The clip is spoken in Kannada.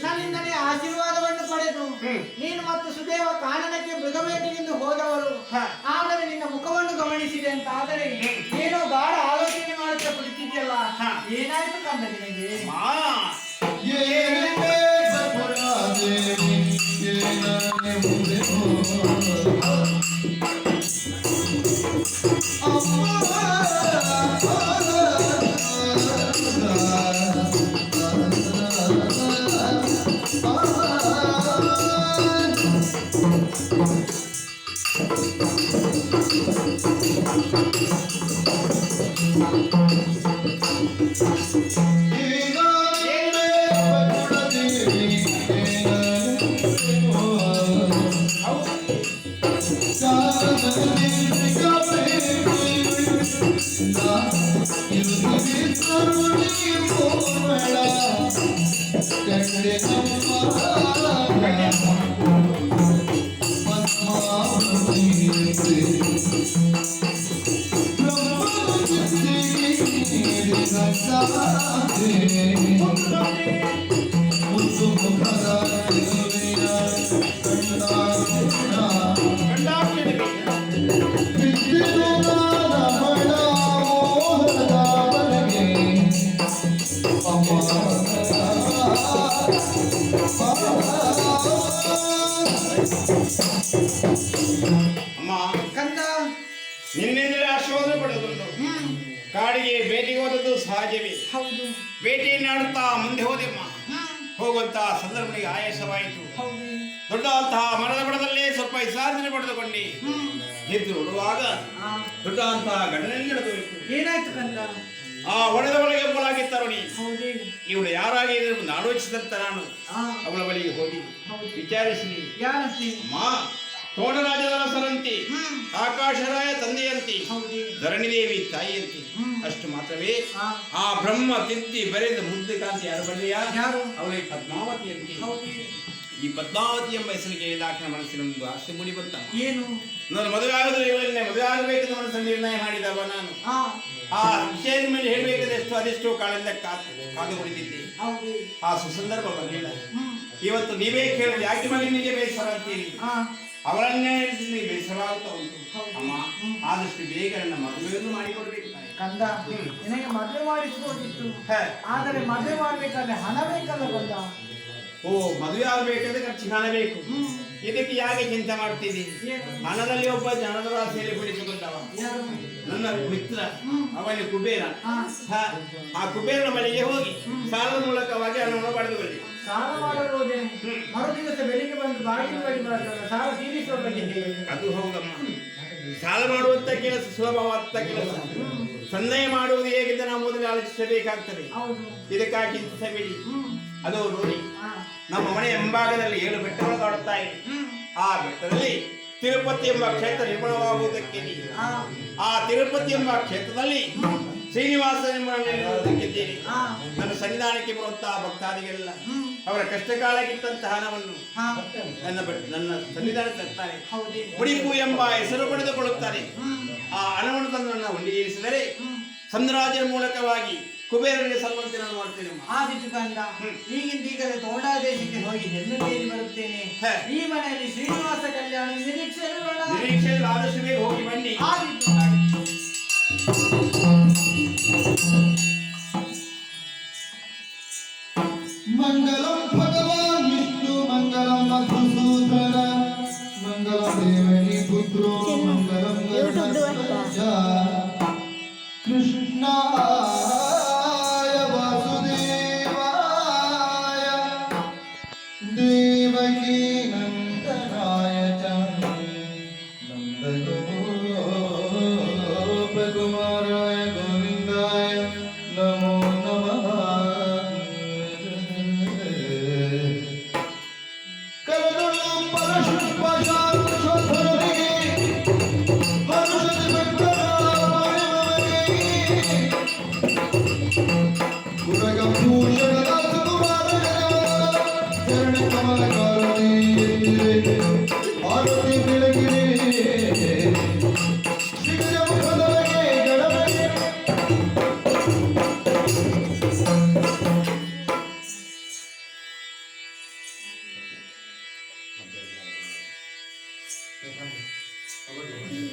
ನನ್ನಿಂದಲೇ ಆಶೀರ್ವಾದವನ್ನು ಪಡೆದು ನೀನು ಮತ್ತು ಸುದೇವ ಕಾನನಕ್ಕೆ ಮೃಗಬೇಟೆಗೆಂದು ಹೋದವರು ಆದರೆ ನಿನ್ನ ಮುಖವನ್ನು ಗಮನಿಸಿದೆ ಅಂತ ಆದರೆ ಏನೋ ಗಾಢ ಆಲೋಚನೆ ಮಾಡುತ್ತಾ ಕುಳಿತಿದ್ಯಲ್ಲ, ಏನಾಯ್ತು ಕಂದ ನಿನಗೆ? ನಿನ್ನೆಂದರೆ ಆಶೀರ್ವಾದ ಪಡೆದುಕೊಂಡು ಕಾಡಿಗೆ ಭೇಟಿಗೆ ಹೋದದ್ದು ಸಹಜವೇ. ಭೇಟಿಯನ್ನಾಡುತ್ತಾ ಮುಂದೆ ಹೋದೆಮ್ಮ. ಹೋಗುವಂತಹ ಸಂದರ್ಭಗಳಿಗೆ ಆಯಾಸವಾಯಿತು. ದೊಡ್ಡಂತಹ ಮರದ ಬುಡದಲ್ಲೇ ಸ್ವಲ್ಪ ವಿಸರ್ಜನೆ ಪಡೆದುಕೊಂಡೆ. ಎದ್ದು ನೋಡುವಾಗ ದೊಡ್ಡಂತಹ ಘಟನೆಯಲ್ಲಿ ನಡೆದೋಯಿತು. ಏನಾಯ್ತು ಕಂದ? ಆ ಹೊಡೆದ ಒಳಗೆ ಒಬ್ಬಳಾಗಿ ತರುಣಿ. ಇವಳು ಯಾರಾಗಿ ಆಲೋಚಿಸಿದಂತ ನಾನು ಅವಳ ಬಳಿಗೆ ಹೋಗಿ ವಿಚಾರಿಸಿನಿ. ತೋಣರಾಜದ ಸರಂತಿ, ಆಕಾಶರಾಯ ತಂದೆಯಂತಿ, ಧರಣಿದೇವಿ ತಾಯಿಯಂತಿ. ಅಷ್ಟು ಮಾತ್ರವೇ ಆ ಬ್ರಹ್ಮ ತಿದ್ದಿ ಬರೆದ ಮುದ್ದು ಕಾಂತಿ ಯಾರು ಬರಲಿಯ? ಅವಳಿಗೆ ಪದ್ಮಾವತಿ ಅಂತಿ. ಈ ಪದ್ಮಾವತಿ ಎಂಬ ಹೆಸರಿಗೆ ಇದಾಕಿನ ಮನಸ್ಸಿನ ಒಂದು ಆಸೆ ಮೂಡಿ ಬಂತ. ಏನು? ನಾನು ಮದುವೆ ಆಗೋದ್ರೆ ಇವಳನ್ನೇ ಮದುವೆ ಆಗಬೇಕೆಂದು ಮನಸ್ಸನ್ನು ನಿರ್ಣಯ ಮಾಡಿದವ ನಾನು. ಆ ವಿಷಯದ ಮೇಲೆ ಹೇಳಬೇಕಾದಷ್ಟು ಅದೆಷ್ಟೋ ಕಾಲದಿಂದ ಕಾದು ಕುಳಿತಿದ್ದೆ. ಆ ಸುಸಂದರ್ಭ ಬರಲಿಲ್ಲ. ಇವತ್ತು ನೀವೇ ಕೇಳಿದ್ರೆ ಯಾಕೆ ಮಗನಿಗೆ ಬೇಸರ ಅಂತೀರಿ? ಅವರನ್ನೇ ಬೇಸರವಾಗುತ್ತಾ ಉಂಟು. ಅಮ್ಮ, ಆದಷ್ಟು ಬೇಗ ನನ್ನ ಮದುವೆಯನ್ನು ಮಾಡಿಕೊಡ್ಬೇಕು. ಕಂದ, ನಿನಗೆ ಮದುವೆ ಮಾಡಿಸ್ಬೋದಿತ್ತು, ಆದರೆ ಮದುವೆ ಮಾಡ್ಬೇಕಾದ್ರೆ ಹಣ ಬೇಕಲ್ಲ ಕಂದ. ಓ, ಮದುವೆ ಆಗಬೇಕಾದ್ರೆ ಖರ್ಚಿಗೆ ಹಣ ಬೇಕು. ಇದಕ್ಕೆ ಯಾಕೆ ಚಿಂತೆ ಮಾಡ್ತೀರಿ? ಹಣದಲ್ಲಿ ಒಬ್ಬ ಜನದ ರಾಶಿಯಲ್ಲಿ ಕುಳಿತುಕೊಂಡವ ನನ್ನ ಮಿತ್ರ, ಅವನಿಗೆ ಕುಬೇರ. ಆ ಕುಬೇರನ ಬಳಿಗೆ ಹೋಗಿ ಸಾಲದ ಮೂಲಕವಾಗಿ ಹಣವನ್ನು ಪಡೆದುಕೊಳ್ಳಿ. ಸಾಲ ಮಾಡಲು ಹೋದೆ, ಮರು ದಿವಸ ಬೆಳಿಗ್ಗೆ ಬಂದು ಬಾಗಿಲು ಬಳಿ ಬರ್ತದೆ. ಸಾಲ ತೀರಿಸುವ ಬಗ್ಗೆ ಅದು ಹೌದಮ್ಮ. ಸಾಲ ಮಾಡುವಂತ ಕೆಲಸ ಸುಲಭವಾದ ಕೆಲಸ. ಸಂದೇಹ ಮಾಡುವುದು ಹೇಗಿದ್ದ ನಾವು ಮೊದಲು ಆಲೋಚಿಸಬೇಕಾಗ್ತದೆ. ಇದಕ್ಕಾಗಿ ಚಿಂತಿಸಬೇಡಿ. ಅದು ನೋಡಿ, ನಮ್ಮ ಮನೆ ಎಂಭಾಗದಲ್ಲಿ 7 ಬೆಟ್ಟಗಳು ಕಾಡುತ್ತಾ ಇದೆ. ಆ ಬೆಟ್ಟದಲ್ಲಿ ತಿರುಪತಿ ಎಂಬ ಕ್ಷೇತ್ರ ನಿರ್ಮಾಣವಾಗುವುದಕ್ಕೆ ಆ ತಿರುಪತಿ ಎಂಬ ಕ್ಷೇತ್ರದಲ್ಲಿ ಶ್ರೀನಿವಾಸ ನಿರ್ಮಾಣಕ್ಕಿದ್ದೇನೆ. ನನ್ನ ಸನ್ನಿಧಾನಕ್ಕೆ ಬರುವಂತಹ ಭಕ್ತಾದಿಗಳೆಲ್ಲ ಅವರ ಕಷ್ಟ ಕಾಲಕ್ಕಿದ್ದಂತಹ ಹಣವನ್ನು ನನ್ನ ಸನ್ನಿಧಾನ ತರ್ತಾರೆ. ಮುಡಿಪು ಎಂಬ ಹೆಸರು ಪಡೆದುಕೊಳ್ಳುತ್ತಾರೆ. ಆ ಹಣವನ್ನು ತಂದು ನನ್ನ ಹುಂಡಿಗೇರಿಸಿದರೆ ಸಂದ್ರಾಜನ ಮೂಲಕವಾಗಿ ಕುಬೇರನಿಗೆ ಸಲ್ಲುವಂತೆ ನಾನು ಮಾಡ್ತೇನೆ. ಆದಿತ್ತು ಕಂದ, ಈಗಿಂದೀಗಲೇ ತೋಂಡಾ ದೇಶಕ್ಕೆ ಹೋಗಿ ಹೆಣ್ಣು ಕೇಳಿ ಬರುತ್ತೇನೆ. ಈ ಮನೆಯಲ್ಲಿ ಶ್ರೀನಿವಾಸ ಕಲ್ಯಾಣ ನಿರೀಕ್ಷೆಯಲ್ಲಿ ಆದಷ್ಟು ಬೇಗ ಹೋಗಿ ಬನ್ನಿ. ಮಂಗಲಂ ಭಗವಾನ್ ವಿಷ್ಣು ಮಂಗಲಂ ಮಧುಸೂದನ ಮಂಗಲಂ ದೇವಕಿ ಪುತ್ರೋ ಮಂಗಲಂ ಗರುಡಧ್ವಜ ಕೃಷ್ಣ ಯಾಕಂದ್ರೆ